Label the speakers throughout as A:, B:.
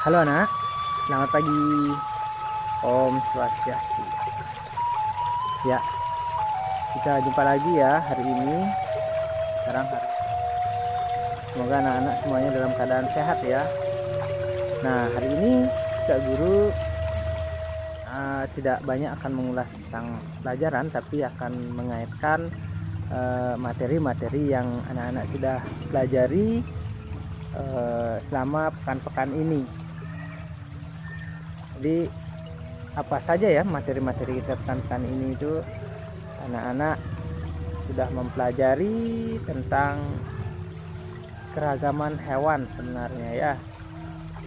A: Halo anak, selamat pagi. Om Swastiastu. Ya, kita jumpa lagi ya hari ini. Semoga anak-anak semuanya dalam keadaan sehat ya. Nah, hari ini Kak Guru tidak banyak akan mengulas tentang pelajaran, tapi akan mengaitkan materi-materi yang anak-anak sudah pelajari selama pekan-pekan ini. Jadi apa saja ya materi-materi kita pekan-pekan ini itu anak-anak sudah mempelajari tentang keragaman hewan sebenarnya ya.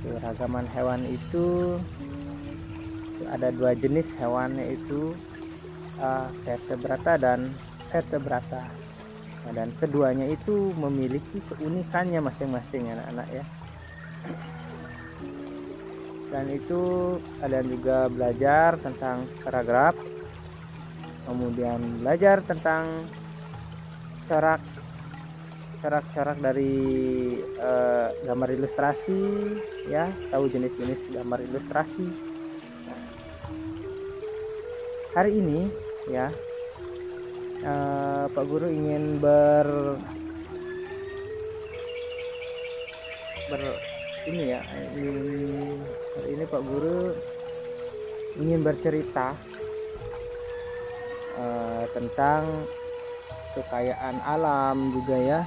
A: Keragaman hewan itu ada dua jenis hewan, yaitu vertebrata dan vertebrata. Nah, dan keduanya itu memiliki keunikannya masing-masing anak-anak ya. Dan itu kalian juga belajar tentang paragraf, kemudian belajar tentang corak-corak dari gambar ilustrasi ya, tahu jenis-jenis gambar ilustrasi. Nah, hari ini ya Pak Guru ingin hari ini Pak Guru ingin bercerita tentang kekayaan alam juga ya,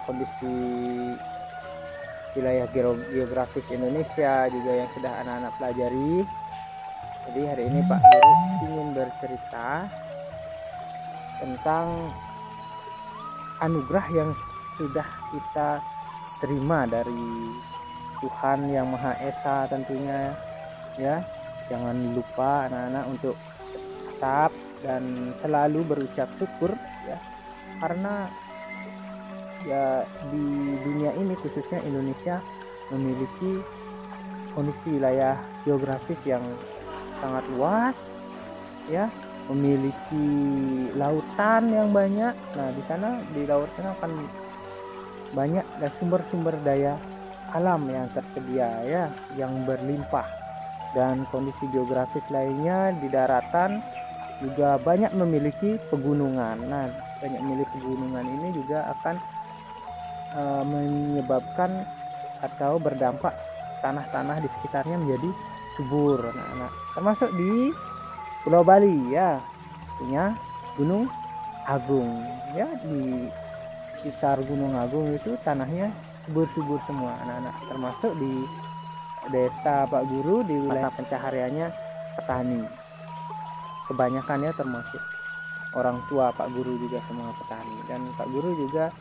A: kondisi wilayah geografis Indonesia juga yang sudah anak-anak pelajari. Jadi hari ini Pak Guru ingin bercerita tentang anugerah yang sudah kita terima dari Tuhan Yang Maha Esa tentunya ya. Jangan lupa anak-anak untuk tetap dan selalu berucap syukur ya, karena ya di dunia ini khususnya Indonesia memiliki kondisi wilayah geografis yang sangat luas ya, memiliki lautan yang banyak. Nah, di sana di laut sana akan banyak sumber-sumber daya alam yang tersedia ya, yang berlimpah. Dan kondisi geografis lainnya di daratan juga banyak memiliki pegunungan. Nah, banyak memiliki pegunungan ini juga akan menyebabkan atau berdampak tanah-tanah di sekitarnya menjadi subur. Nah, termasuk di Pulau Bali ya, punya Gunung Agung ya. Di sekitar Gunung Agung itu tanahnya subur-subur semua anak-anak, termasuk di desa Pak Guru di wilayah pencahariannya petani kebanyakannya, termasuk orang tua Pak Guru juga semua petani. Dan Pak Guru juga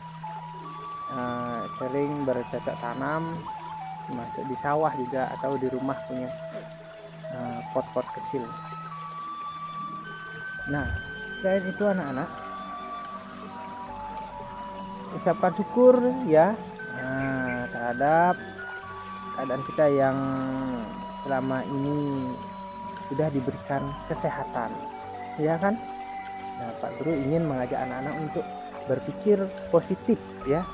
A: sering bercocok tanam, masuk di sawah juga atau di rumah punya pot-pot kecil. Nah, selain itu anak-anak ucapkan syukur ya terhadap keadaan kita yang selama ini sudah diberikan kesehatan ya kan. Nah, Pak Guru ingin mengajak anak-anak untuk berpikir positif ya,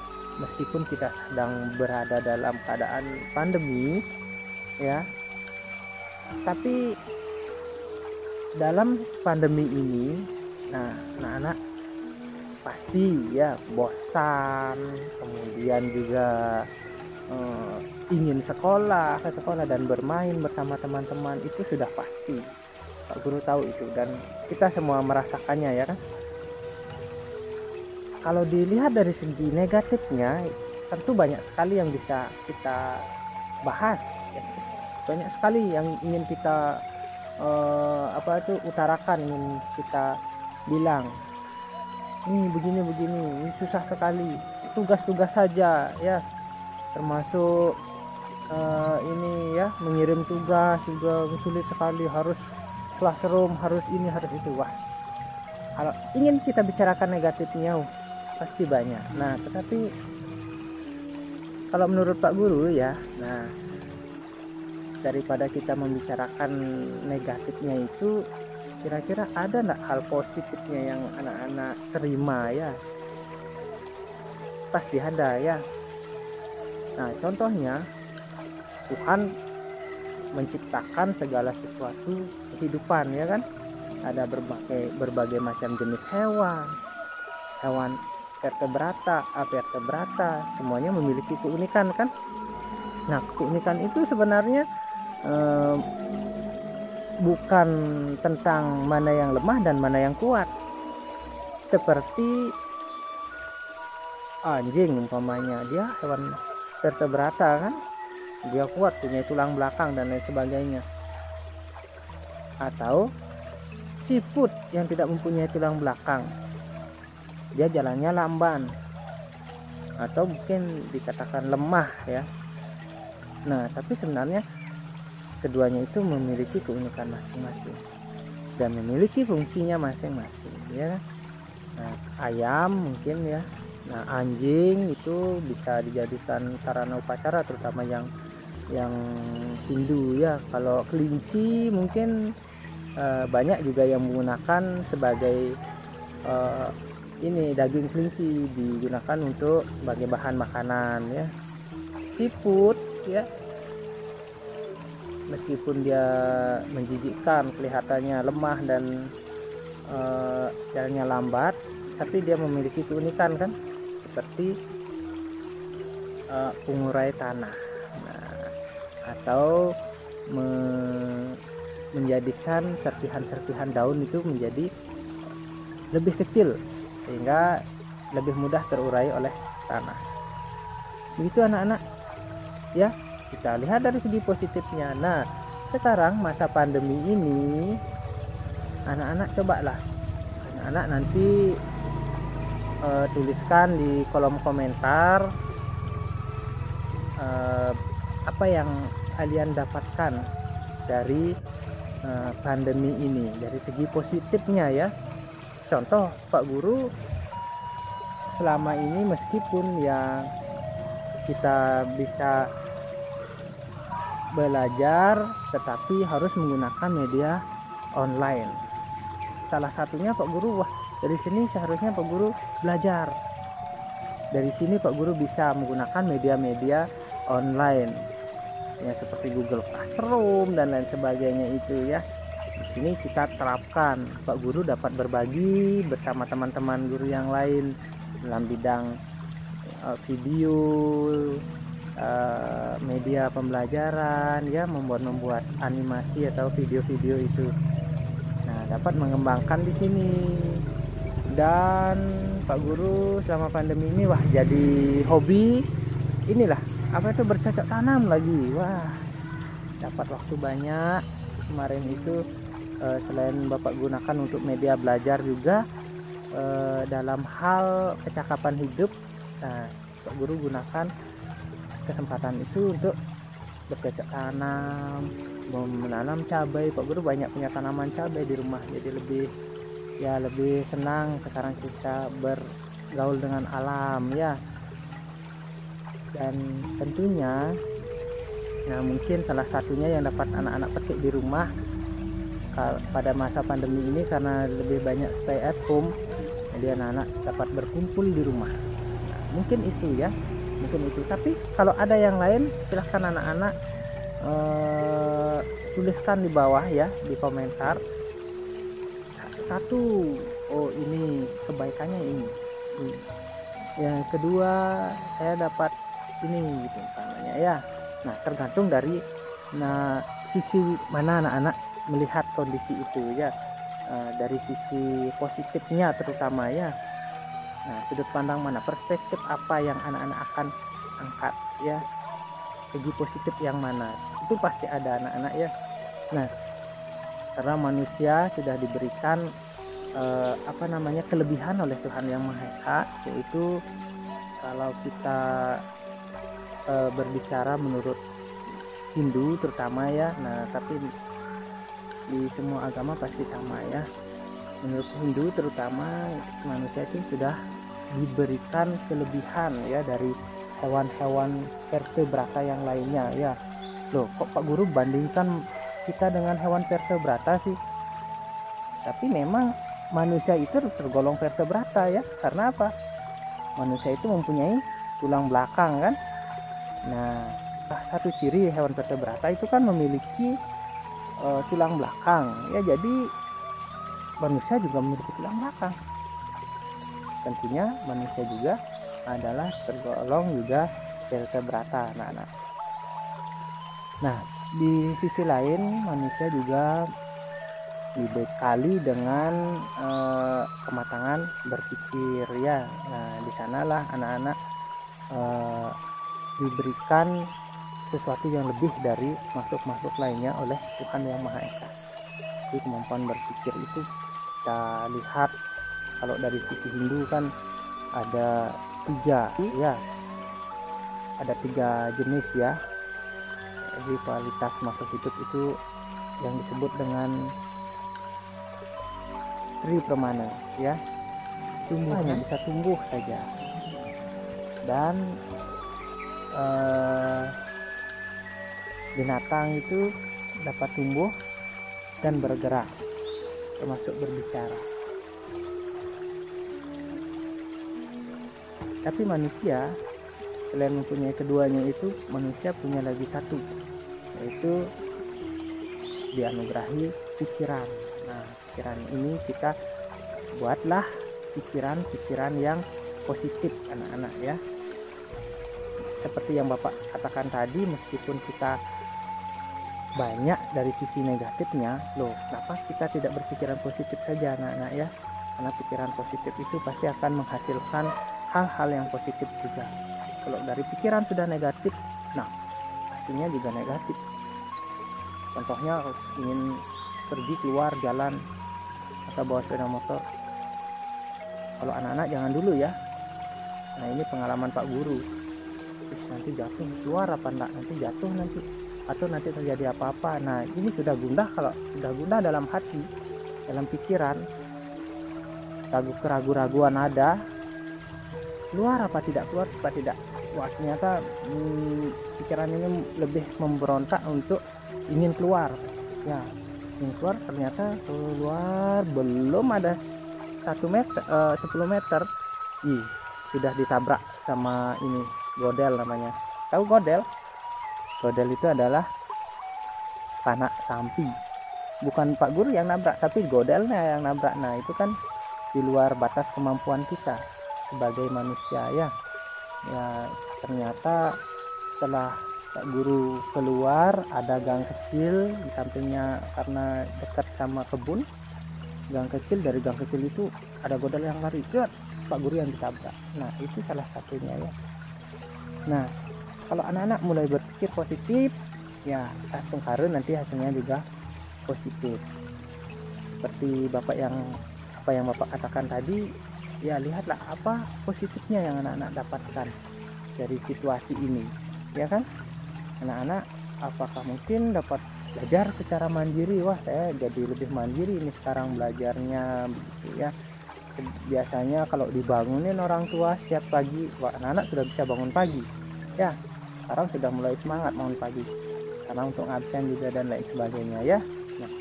A: meskipun kita sedang berada dalam keadaan pandemi ya, tapi dalam pandemi ini nah anak-anak pasti ya bosan, kemudian juga ingin ke sekolah dan bermain bersama teman-teman, itu sudah pasti. Pak Guru tahu itu dan kita semua merasakannya ya kan. Kalau dilihat dari segi negatifnya, tentu banyak sekali yang bisa kita bahas ya. Banyak sekali yang ingin kita utarakan, ingin kita bilang ini begini, ini susah sekali, tugas-tugas saja ya, termasuk ini ya, mengirim tugas juga sulit sekali, harus classroom, harus ini, harus itu. Wah, kalau ingin kita bicarakan negatifnya pasti banyak. Nah, tetapi kalau menurut Pak Guru ya, nah daripada kita membicarakan negatifnya itu, kira-kira ada enggak hal positifnya yang anak-anak terima ya? Pasti ada ya. Nah, contohnya Tuhan menciptakan segala sesuatu kehidupan, ya kan. Ada berbagai macam jenis hewan vertebrata, avertebrata, semuanya memiliki keunikan kan. Nah, keunikan itu sebenarnya bukan tentang mana yang lemah dan mana yang kuat. Seperti anjing umpamanya, dia hewan vertebrata kan, dia kuat, punya tulang belakang dan lain sebagainya. Atau siput yang tidak mempunyai tulang belakang, dia jalannya lamban atau mungkin dikatakan lemah ya. Nah, tapi sebenarnya keduanya itu memiliki keunikan masing-masing dan memiliki fungsinya masing-masing, ya. Nah, ayam mungkin ya. Nah, anjing itu bisa dijadikan sarana upacara, terutama yang Hindu ya. Kalau kelinci mungkin banyak juga yang menggunakan sebagai ini daging kelinci digunakan untuk sebagai bahan makanan ya. Siput ya, meskipun dia menjijikkan, kelihatannya lemah dan jalannya lambat, tapi dia memiliki keunikan kan, seperti pengurai tanah. Nah, atau menjadikan serpihan-serpihan daun itu menjadi lebih kecil sehingga lebih mudah terurai oleh tanah. Begitu anak-anak ya, kita lihat dari segi positifnya. Nah, sekarang masa pandemi ini, anak-anak cobalah, anak-anak nanti tuliskan di kolom komentar apa yang kalian dapatkan dari pandemi ini dari segi positifnya ya. Contoh, Pak Guru selama ini meskipun ya kita bisa belajar, tetapi harus menggunakan media online. Salah satunya Pak Guru, dari sini seharusnya Pak Guru belajar. Dari sini Pak Guru bisa menggunakan media-media online ya, seperti Google Classroom dan lain sebagainya itu ya. Di sini kita terapkan, Pak Guru dapat berbagi bersama teman-teman guru yang lain dalam bidang video, media pembelajaran ya, membuat animasi atau video-video itu. Nah, dapat mengembangkan di sini. Dan Pak Guru selama pandemi ini jadi hobi inilah apa itu, bercocok tanam lagi. Dapat waktu banyak kemarin itu. Selain Bapak gunakan untuk media belajar juga dalam hal kecakapan hidup. Nah, Pak Guru gunakan kesempatan itu untuk bercocok tanam, menanam cabai. Pak Guru banyak punya tanaman cabai di rumah, jadi lebih senang sekarang kita bergaul dengan alam ya. Dan tentunya nah mungkin salah satunya yang dapat anak-anak petik di rumah pada masa pandemi ini, karena lebih banyak stay at home, jadi anak-anak dapat berkumpul di rumah. Nah, mungkin itu ya, mungkin itu. Tapi kalau ada yang lain, silahkan anak-anak tuliskan di bawah ya, di komentar. Satu, oh ini kebaikannya ini. Yang kedua, saya dapat ini gitu namanya ya. Nah, tergantung dari sisi mana anak-anak melihat kondisi itu ya. Dari sisi positifnya terutama ya. Nah, sudut pandang mana, perspektif apa yang anak-anak akan angkat ya, segi positif yang mana, itu pasti ada anak-anak ya. Nah, karena manusia sudah diberikan kelebihan oleh Tuhan Yang Maha Esa, yaitu kalau kita berbicara menurut Hindu terutama ya. Nah, tapi di semua agama pasti sama ya. Menurut Hindu terutama, manusia itu sudah diberikan kelebihan ya dari hewan-hewan vertebrata yang lainnya ya. Loh, kok Pak Guru bandingkan kita dengan hewan vertebrata sih? Tapi memang manusia itu tergolong vertebrata ya. Karena apa? Manusia itu mempunyai tulang belakang kan. Nah, satu ciri hewan vertebrata itu kan memiliki tulang belakang ya, jadi manusia juga memiliki tulang belakang. Tentunya manusia juga adalah tergolong juga vertebrata, anak-anak. Nah, di sisi lain manusia juga dibekali dengan kematangan berpikir ya. Nah, di sanalah anak-anak diberikan sesuatu yang lebih dari makhluk-makhluk lainnya oleh Tuhan Yang Maha Esa. Jadi kemampuan berpikir itu kita lihat kalau dari sisi Hindu kan ada 3 ya, ada 3 jenis ya. Jadi kualitas makhluk hidup itu yang disebut dengan Tripermanen ya, hanya bisa tumbuh saja, dan binatang itu dapat tumbuh dan bergerak, termasuk berbicara. Tapi manusia selain mempunyai keduanya itu, manusia punya lagi satu, yaitu dianugerahi pikiran. Nah, pikiran ini kita buatlah pikiran-pikiran yang positif, anak-anak ya. Seperti yang Bapak katakan tadi, meskipun kita banyak dari sisi negatifnya, loh kenapa kita tidak berpikiran positif saja, anak-anak ya? Karena pikiran positif itu pasti akan menghasilkan hal-hal yang positif juga. Kalau dari pikiran sudah negatif, nah hasilnya juga negatif. Contohnya ingin pergi keluar jalan atau bawa sepeda motor, kalau anak-anak jangan dulu ya. Nah, ini pengalaman Pak Guru. Terus nanti jatuh, keluar apa enggak, nanti jatuh nanti, atau nanti terjadi apa-apa. Nah, ini sudah gundah. Kalau sudah gundah dalam hati, dalam pikiran, keraguan-raguan ada, keluar apa tidak, keluar apa tidak. Wah, ternyata pikiran ini lebih memberontak untuk ingin keluar ya, ingin keluar. Ternyata keluar belum ada 1 meter 10 meter sudah ditabrak sama ini godel namanya. Tahu godel? Godel itu adalah anak sampi. Bukan Pak Guru yang nabrak, tapi godelnya yang nabrak. Nah, itu kan di luar batas kemampuan kita sebagai manusia ya. Ya, ternyata setelah Pak Guru keluar, ada gang kecil di sampingnya karena dekat sama kebun. Gang kecil, dari gang kecil itu ada godel yang lari, Pak Guru yang ditabrak. Nah, itu salah satunya ya. Nah, kalau anak-anak mulai berpikir positif ya, langsung karun nanti hasilnya juga positif. Seperti apa yang Bapak katakan tadi ya, lihatlah apa positifnya yang anak-anak dapatkan dari situasi ini ya kan. Anak-anak apakah mungkin dapat belajar secara mandiri? Wah, saya jadi lebih mandiri ini sekarang belajarnya begitu ya. Biasanya kalau dibangunin orang tua setiap pagi, wah, anak-anak sudah bisa bangun pagi ya. Sekarang sudah mulai semangat bangun pagi karena untuk absen juga dan lain sebagainya ya. Nah,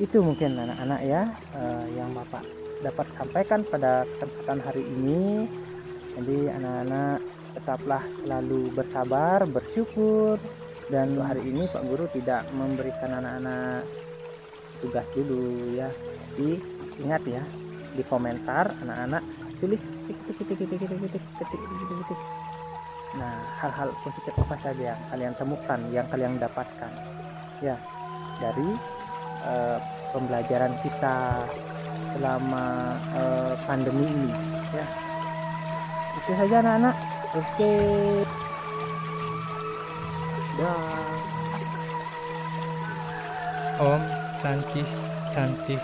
A: itu mungkin anak-anak ya yang Bapak dapat sampaikan pada kesempatan hari ini. Jadi anak-anak tetaplah selalu bersabar, bersyukur. Dan hari ini Pak Guru tidak memberikan anak-anak tugas dulu ya. Tapi ingat ya, di komentar anak-anak tulis tik. Nah, hal-hal positif apa saja yang kalian temukan, yang kalian dapatkan ya dari pembelajaran kita selama pandemi ini ya. Itu saja anak-anak. Oke. Dah.
B: Om Santi Santi